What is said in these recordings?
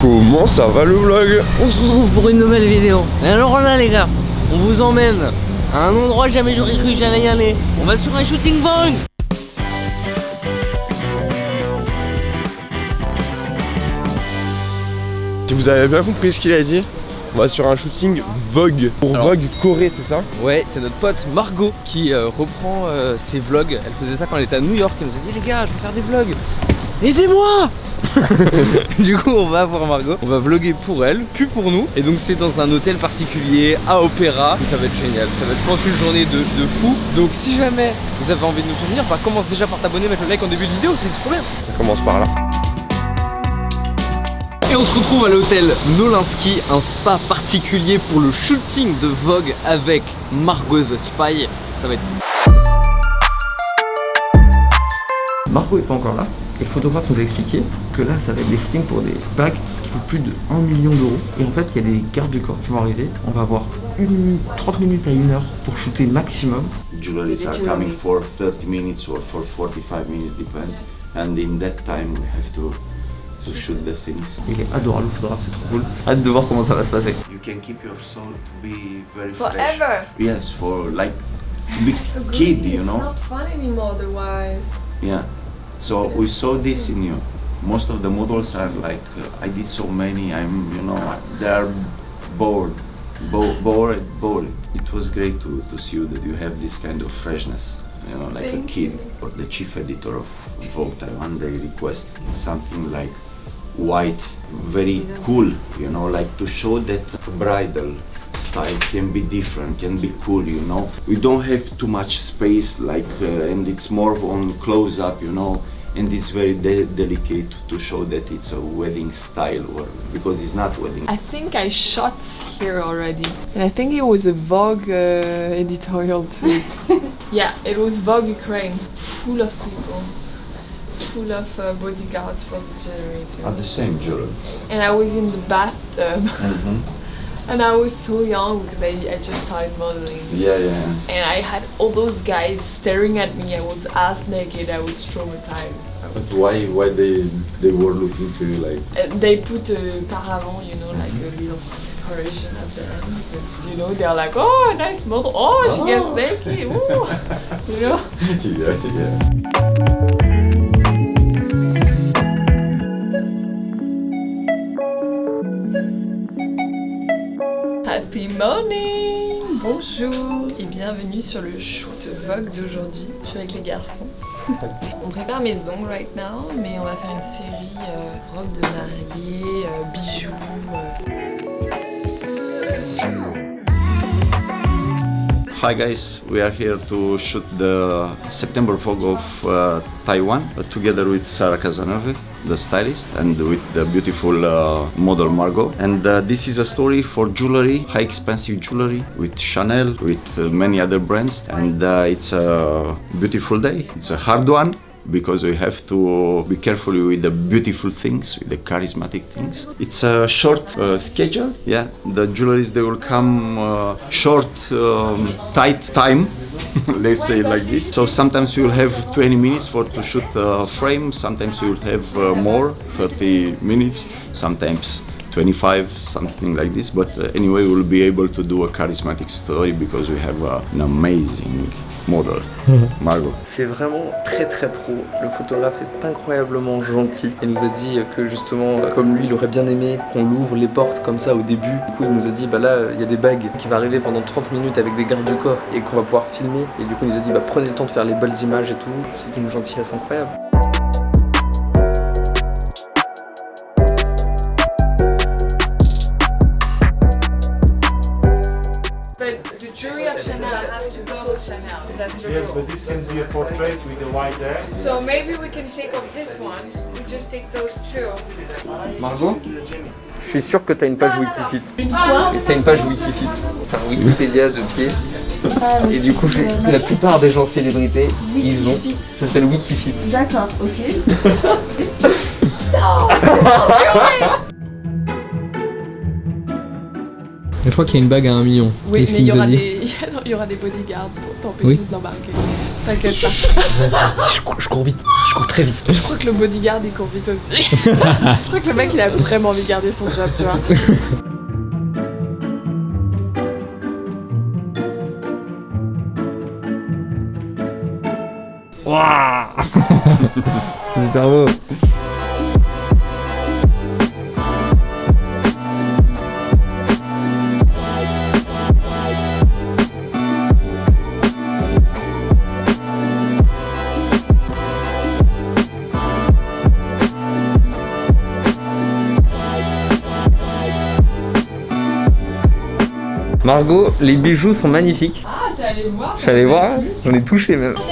Comment ça va le vlog? On se retrouve pour une nouvelle vidéo. Et alors là les gars, on vous emmène à un endroit jamais j'aurais cru que j'allais y aller. On va sur un shooting Vogue. Si vous avez bien compris ce qu'il a dit, on va sur un shooting Vogue. Pour alors, Vogue Corée, c'est ça? Ouais, c'est notre pote Margot qui reprend ses vlogs. Elle faisait ça quand elle était à New York. Elle nous a dit les gars, je vais faire des vlogs. Aidez-moi. Du coup on va voir Margot, on va vlogger pour elle, puis pour nous. Et donc c'est dans un hôtel particulier à Opéra. Ça va être génial, ça va être je pense une journée de fou. Donc si jamais vous avez envie de nous soutenir, bah commence déjà par t'abonner, mettre le like en début de vidéo, c'est trop bien. Ça commence par là. Et on se retrouve à l'hôtel Nolinsky, un spa particulier pour le shooting de Vogue avec Margot the Spy. Ça va être fou. Margot est pas encore là et le photographe nous a expliqué que là ça va être des shootings pour des packs qui coûtent plus de 1 million d'euros. Et en fait il y a des gardes du corps qui vont arriver. On va avoir 30 minutes à 1 heure pour shooter maximum. Jewelries are coming for 30 minutes or for 45 minutes, depends. And in that time we have to shoot the things. Il est adorable le photographe, c'est trop cool. Hâte de voir comment ça va se passer. You can keep your soul to be very forever. Fresh. Yes, for like to be kid, you know. It's not fun anymore otherwise. Yeah. So we saw this in you. Most of the models are like, I did so many, you know, they are bored. It was great to see you that you have this kind of freshness, you know, like a kid. The chief editor of Vogue Taiwan, they request something like white, very cool, you know, like to show that bridal style can be different, can be cool, you know. We don't have too much space, like, and it's more on close-up, you know, and it's very delicate to show that it's a wedding style, or because it's not wedding. I think I shot here already, and I think it was a Vogue editorial too. Yeah, it was Vogue Ukraine, full of people. Full of bodyguards for the generator. Are the same jewelry. And I was in the bathtub. And I was so young because I just started modeling. Yeah. And I had all those guys staring at me. I was half naked. I was traumatized. But why they were looking to you like? They put a paravent, you know, like a little separation at the end. But, you know, they're like, oh, nice model. Oh, she gets naked. Ooh. You know? Yeah. Happy morning! Bonjour et bienvenue sur le shoot Vogue d'aujourd'hui. Je suis avec les garçons. On prépare mes ongles right now, mais on va faire une série robe de mariée, bijoux. Hi guys, we are here to shoot the September Vogue of Taiwan together with Sarah Casanova, the stylist, and with the beautiful model Margot. And this is a story for jewelry, high expensive jewelry with Chanel, with many other brands. And it's a beautiful day. It's a hard one, because we have to be careful with the beautiful things, with the charismatic things. It's a short schedule, yeah. The jewelries, they will come short, tight time, let's say like this. So sometimes we will have 20 minutes to shoot a frame, sometimes we will have more, 30 minutes, sometimes 25, something like this. But anyway, we'll be able to do a charismatic story because we have an amazing model, Margot. C'est vraiment très pro, le photographe est incroyablement gentil. Il nous a dit que justement, comme lui il aurait bien aimé qu'on l'ouvre les portes comme ça au début. Du coup il nous a dit bah là il y a des bagues qui vont arriver pendant 30 minutes avec des gardes du corps et qu'on va pouvoir filmer. Et du coup il nous a dit bah prenez le temps de faire les belles images et tout. C'est d'une gentillesse incroyable. Yes, but this can be a portrait with a wide hair. So maybe we can take off this one. We just take those two. Margot, je suis sûr que t'as une page Wikifit. T'as une page Wikifit, enfin Wikipédia de pied. Et du coup, la plupart des gens célébrités, ils ont. Ça s'appelle Wikifit. D'accord, ok. Je crois qu'il y a une bague à 1 million. Oui, Qu'est-ce mais qu'il il y nous a aura dit il y aura des bodyguards pour t'empêcher Oui. de l'embarquer. T'inquiète pas. Je cours vite, je cours très vite. Je crois que le bodyguard il court vite aussi. Je crois que le mec il a vraiment envie de garder son job, tu vois. Waouh. Super beau. Margot, les bijoux sont magnifiques. Ah, t'es allé voir? Je suis allé voir, j'en ai touché même. Oh,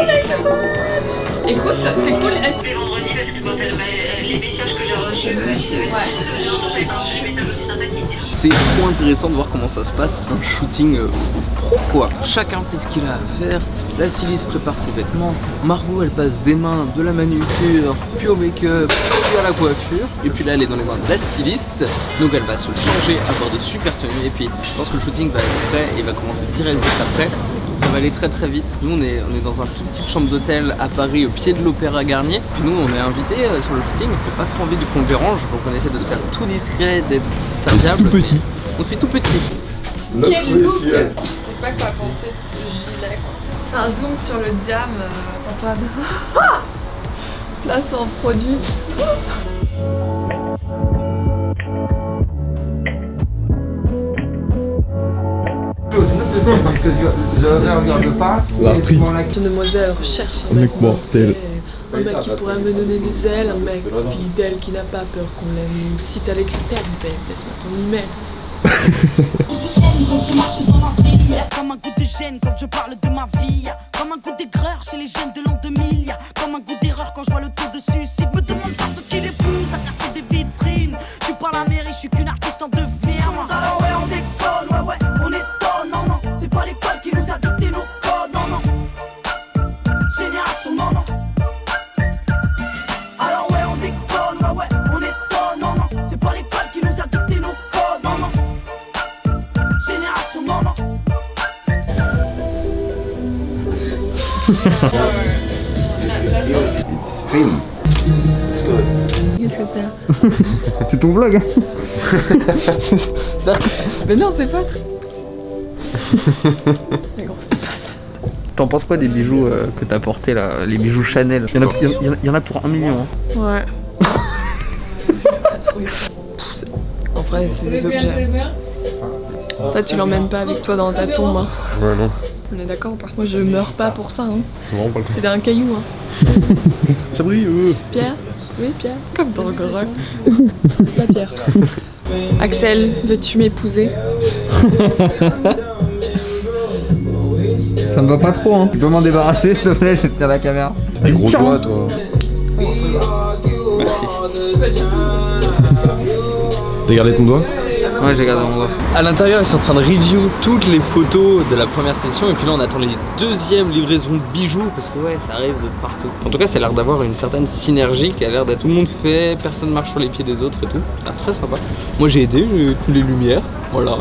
mec, c'est ça. Écoute, c'est cool. C'est trop intéressant de voir comment ça se passe, un shooting pro quoi. Chacun fait ce qu'il a à faire, la styliste prépare ses vêtements, Margot elle passe des mains de la manucure, puis au make-up, puis à la coiffure, et puis là elle est dans les mains de la styliste, donc elle va se changer, avoir des super tenues, et puis lorsque le shooting va être prêt, et va commencer direct juste après, ça va aller très très vite. Nous on est dans une toute petite chambre d'hôtel à Paris au pied de l'Opéra Garnier. Puis nous on est invités sur le shooting, on n'a pas trop envie qu'on dérange, donc on essaie de se faire tout discret, d'être serviable. Tout petit. On se fait tout petit. Quel look! Je sais pas quoi penser de ce gilet quoi. Fais un zoom sur le diam, Antoine. Place en produit. La street. Une demoiselle recherche un Un mec mec mortel. Un mec qui pourrait me donner des ailes, un mec fidèle qui n'a pas peur qu'on l'aime. Ou si t'as les critères, ben laisse-moi ton email. Quand je marche dans ma ville, comme un goût de gêne quand je parle de ma vie, comme un goût d'aigreur chez les jeunes de l'an 2000, comme un goût d'erreur quand je vois le taux de suicide. Me demande pas ce qui les pousse à casser des vitrines. Je suis pas la mairie, je suis qu'une artiste en devenir. Alors ouais, on déconne, ouais, on étonne, non, non. C'est pas l'école qui nous a dicté nos codes, non, non. Génération, non, non. Alors ouais, on déconne, ouais, on étonne, non, non. C'est pas l'école qui nous a dicté nos codes, non, non. Génération, non, non. It's film. It's good. Qu'est-ce que t'as? C'est ton vlog. Mais non, c'est pas très. Mais gros, c'est pas. T'en penses quoi des bijoux que t'as portés là, les bijoux Chanel? Il y en a pour 1 million. Hein. Ouais. En vrai, c'est des objets. Ça, tu l'emmènes pas avec toi dans ta tombe. Hein. Ouais, non. On est d'accord ou pas? Moi, je meurs pas pour ça. Hein. C'est vraiment pas le cas. C'est un caillou. Hein. Ça brille, Pierre? Oui, Pierre. Comme dans le grec. C'est pas Pierre. Axel, veux-tu m'épouser? Ça me va pas trop, hein. Tu peux m'en débarrasser, s'il te plaît, je tiens la caméra. Des gros doigts, toi. T'as gardé ton doigt? Ouais, j'ai gardé mon doigt. À l'intérieur, ils sont en train de review toutes les photos de la première session et puis là on attend les deuxièmes livraisons de bijoux parce que ouais, ça arrive de partout. En tout cas, ça a l'air d'avoir une certaine synergie qui a l'air d'être tout le monde fait, personne marche sur les pieds des autres et tout. Ah, très sympa. Moi j'ai aidé, j'ai les lumières, voilà,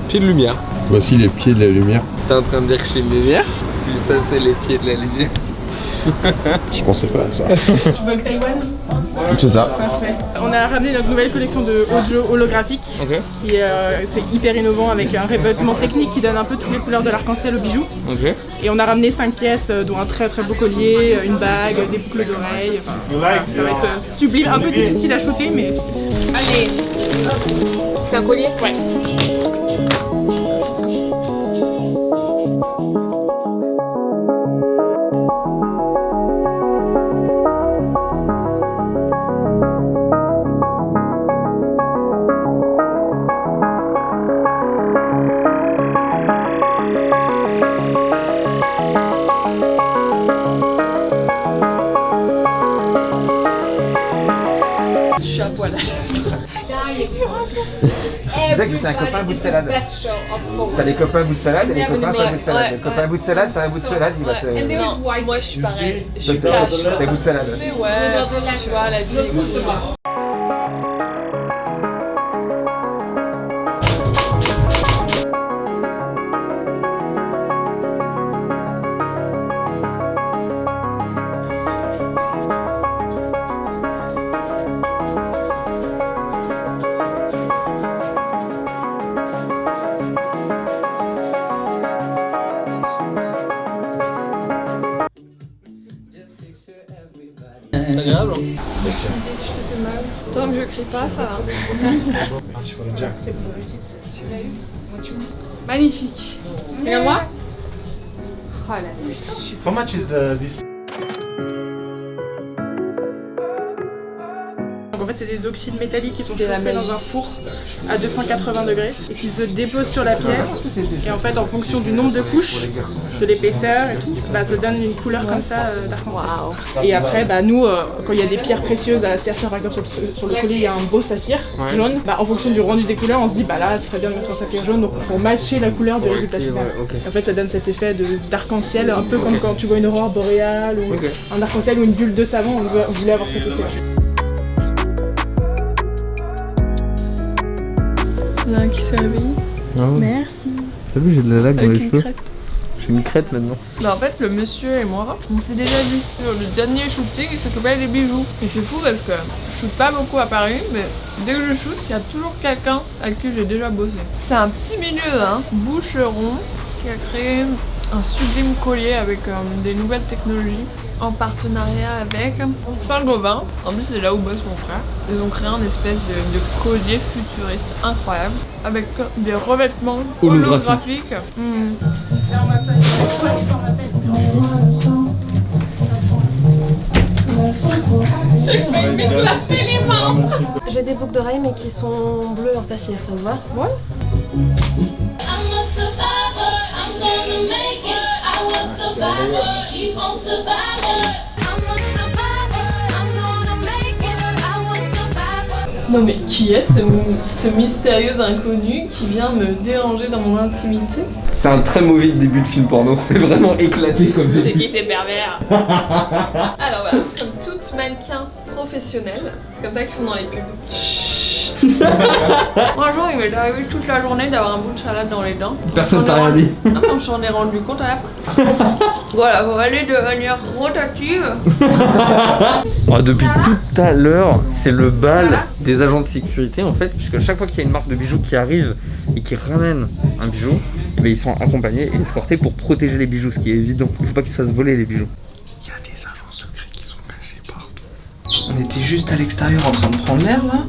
pieds de lumière. Voici les pieds de la lumière. T'es en train de dire que je suis une lumière? Si ça c'est les pieds de la lumière. Je pensais pas à ça. Tu veux Taïwan? C'est ça. Parfait. On a ramené notre nouvelle collection de audio holographique Ok. qui est c'est hyper innovant avec un revêtement technique qui donne un peu toutes les couleurs de l'arc-en-ciel au bijou. Ok. Et on a ramené 5 pièces dont un très très beau collier, une bague, des boucles d'oreilles. Enfin, ça va être sublime, un peu difficile à shooter mais... Allez. C'est un collier? Ouais. Je suis à poil. disais que j'étais un copain à bout de salade. T'as des copains à bout de salade et des copains pas à bout de salade. Les copains à bout de salade, t'as un bout de salade, il va te... Non, moi je suis pareil. Je suis cash. T'as un bout de salade. Mais ouais, tu vois, la vie. C'est agréable hein. Tant que je crie pas, ça va. Magnifique. Regarde-moi. Oh là, c'est super. How much is this? Donc en fait c'est des oxydes métalliques qui sont chauffés dans un four à 280 degrés et qui se déposent sur la pièce et en fait en fonction du nombre de couches, de l'épaisseur et tout, bah, ça donne une couleur comme ça d'arc-en-ciel. Et après bah, nous quand il y a des pierres précieuses à Saphir par exemple sur le collier il y a un beau saphir jaune, bah, en fonction du rendu des couleurs on se dit bah là ça serait bien de mettre un saphir jaune donc pour matcher la couleur du résultat final. En fait ça donne cet effet d'arc-en-ciel un peu comme quand tu vois une aurore boréale ou un arc-en-ciel ou une bulle de savon, on voulait avoir cet effet. Il y en a un qui s'est réveillé. Ah ouais. Merci. T'as vu j'ai de la laque dans Avec les une cheveux. crête. J'ai une crête maintenant. Bah en fait le monsieur et moi on s'est déjà vu sur le dernier shooting il s'occupait des bijoux. Et c'est fou parce que je shoot pas beaucoup à Paris mais dès que je shoot il y a toujours quelqu'un avec qui j'ai déjà bossé. C'est un petit milieu hein, boucheron qui a créé un sublime collier avec des nouvelles technologies en partenariat avec Saint-Gobain. En plus c'est là où bosse mon frère. Ils ont créé un espèce de collier futuriste incroyable avec des revêtements holographiques. J'ai des boucles d'oreilles mais qui sont bleues en saphir, ça te va? Ouais. Non mais qui est ce mystérieux inconnu qui vient me déranger dans mon intimité? C'est un très mauvais début de film porno. C'est vraiment éclaté comme début. C'est qui ces pervers? Alors voilà, comme toute mannequin professionnelle, c'est comme ça qu'ils font dans les pubs. Un jour il m'est arrivé toute la journée d'avoir un bout de salade dans les dents. Personne t'a rien dit. Non, on s'en est rendu compte à la fin. Voilà, vous allez de manière rotative. Oh, depuis tout à l'heure, c'est le bal des agents de sécurité en fait, puisque chaque fois qu'il y a une marque de bijoux qui arrive et qui ramène un bijou, eh bien, ils sont accompagnés et escortés pour protéger les bijoux, ce qui est évident. Il faut pas qu'ils se fassent voler les bijoux. Il y a des agents secrets qui sont cachés partout. On était juste à l'extérieur en train de prendre l'air là,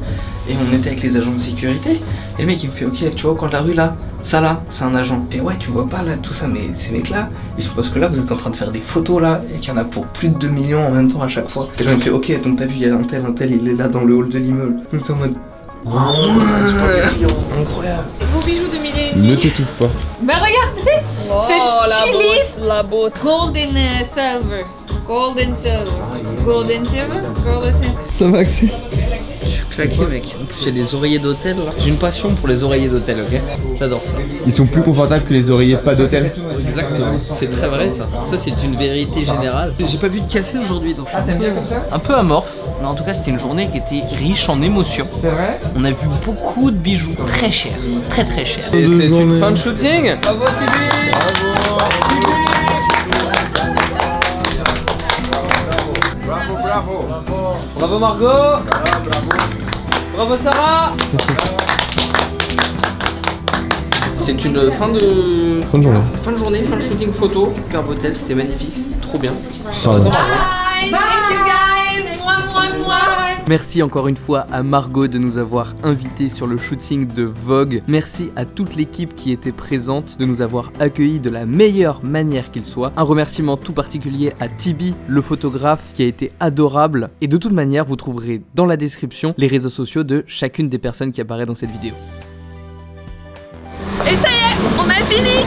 et on était avec les agents de sécurité. Et le mec il me fait ok, tu vois au coin de la rue là, ça là, c'est un agent. Et ouais, tu vois pas là tout ça, mais ces mecs là, ils supposent que là vous êtes en train de faire des photos là, et qu'il y en a pour plus de 2 millions en même temps à chaque fois. Et je me fais ok, donc t'as vu, il y a un tel, il est là dans le hall de l'immeuble. Donc c'est en mode. Incroyable. Vos bijoux de mille et demi. Ne t'étouffe pas. Bah regardez, cette styliste. La beauté. Golden silver. Golden silver. Golden silver. Golden silver. Ça va Axel? Je suis claqué mec. En plus il y a des oreillers d'hôtel là. J'ai une passion pour les oreillers d'hôtel, ok? J'adore ça. Ils sont plus confortables que les oreillers pas d'hôtel. Exactement, c'est très vrai ça. Ça c'est une vérité générale. J'ai pas bu de café aujourd'hui donc je suis un peu amorphe. Mais en tout cas c'était une journée qui était riche en émotions. C'est vrai? On a vu beaucoup de bijoux très chers, très très chers. Et c'est une fin de shooting. Bravo Tibi! Bravo Margot! Bravo Sarah! C'est une fin de journée, fin de shooting photo. Superbe hôtel, c'était magnifique, c'était trop bien. Bye! Thank you guys! Moi. Merci encore une fois à Margot de nous avoir invités sur le shooting de Vogue. Merci à toute l'équipe qui était présente de nous avoir accueillis de la meilleure manière qu'il soit. Un remerciement tout particulier à Tibi, le photographe, qui a été adorable. Et de toute manière, vous trouverez dans la description les réseaux sociaux de chacune des personnes qui apparaît dans cette vidéo. Et ça y est, on a fini!